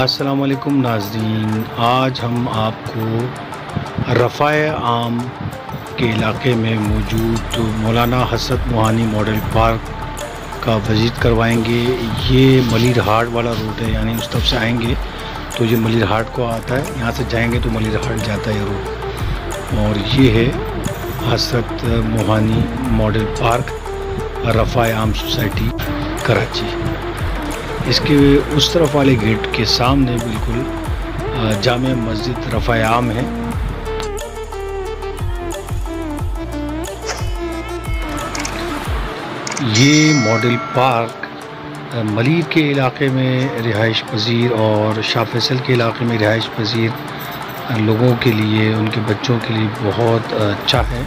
अस्सलामुअलैकुम नाज़रीन, आज हम आपको रफ़ाए आम के इलाके में मौजूद मौलाना हसरत मोहानी मॉडल पार्क का विज़िट करवाएंगे। ये मलिर हाट वाला रूट है, यानी उस तरफ से आएंगे तो ये मलिर हाट को आता है, यहाँ से जाएंगे तो मलिर हाट जाता है ये रूट। और ये है हसरत मोहानी मॉडल पार्क, रफ़ाए आम सोसाइटी कराची। इसके उस तरफ वाले गेट के सामने बिल्कुल जामे मस्जिद रफ़ाए आम है। ये मॉडल पार्क मलिर के इलाके में रिहाइश पजीर और शाह फैसल के इलाके में रिहाइश पजीर लोगों के लिए, उनके बच्चों के लिए बहुत अच्छा है।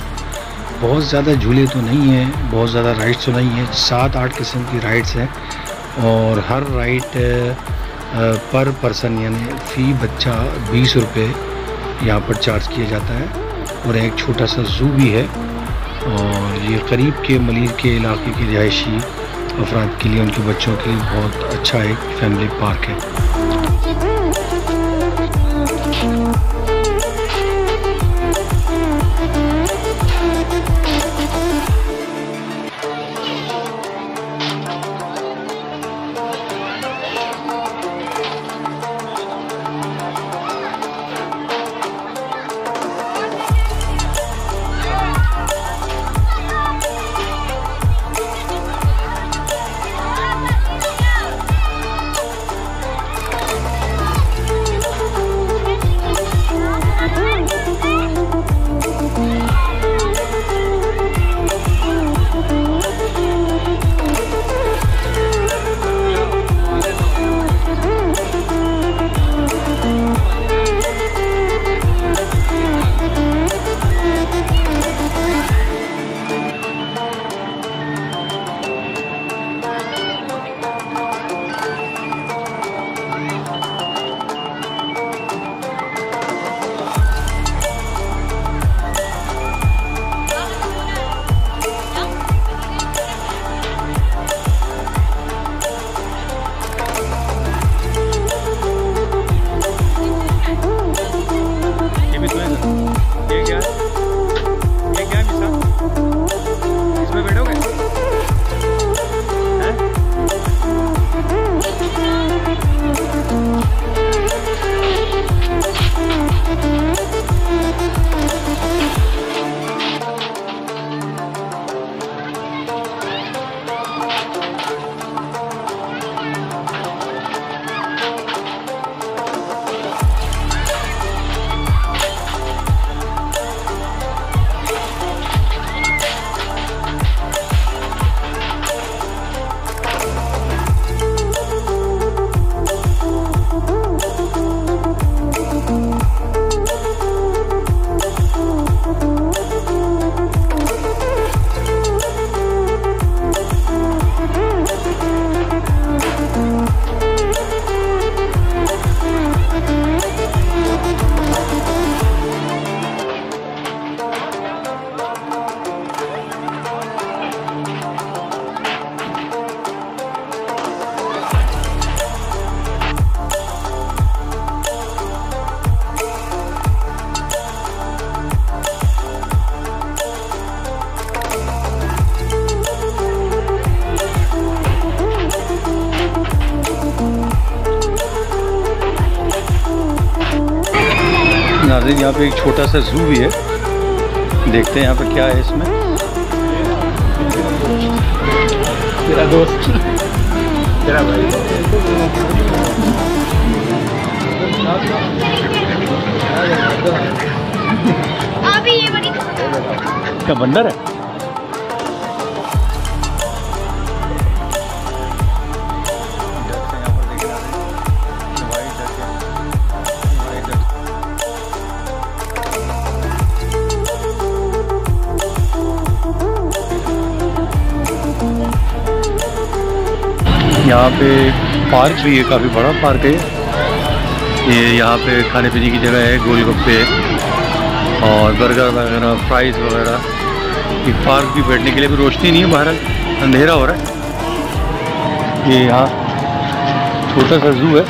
बहुत ज़्यादा झूले तो नहीं हैं, बहुत ज़्यादा राइड्स तो नहीं है, 7-8 किस्म की राइड्स हैं और हर राइड पर पर्सन यानी फ़ी बच्चा 20 रुपये यहाँ पर चार्ज किया जाता है। और एक छोटा सा ज़ू भी है और ये करीब के मलिर के इलाके के रिहायशी अफराद के लिए, उनके बच्चों के लिए बहुत अच्छा एक फैमिली पार्क है। नाज़रीन, यहाँ पे एक छोटा सा ज़ू भी है, देखते हैं यहाँ पे क्या है इसमें। तेरा दोस्त, तेरा भाई, क्या बंदर है? यहाँ पे पार्क भी है, काफ़ी बड़ा पार्क है ये। यहाँ पे खाने पीने की जगह है, गोलगप्पे और बर्गर वगैरह, फ्राइज़ वगैरह। ये पार्क भी बैठने के लिए भी रोशनी नहीं है, बाहर अंधेरा हो रहा है। ये यहाँ छोटा सा जू है।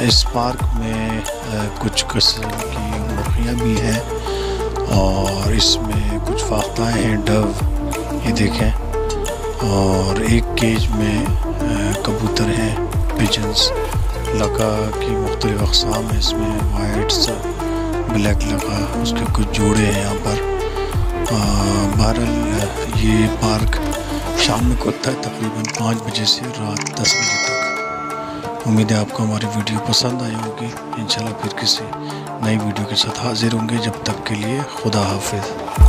इस पार्क में कुछ किस्म की मुर्गियाँ भी हैं और इसमें कुछ फाख्ताएँ हैं, डव ये देखें, और एक केज में कबूतर हैं, पिजन्स, लका की मुख्तलिफ अक़साम है इसमें, वाइट्स, ब्लैक लका, उसके कुछ जोड़े हैं यहाँ पर। बहरहाल ये पार्क शाम में खुलता है तकरीबन 5 बजे से रात 10 बजे तक। उम्मीद है आपको हमारी वीडियो पसंद आई होगी। इंशाल्लाह फिर किसी नई वीडियो के साथ हाजिर होंगे। जब तक के लिए खुदा हाफिज़।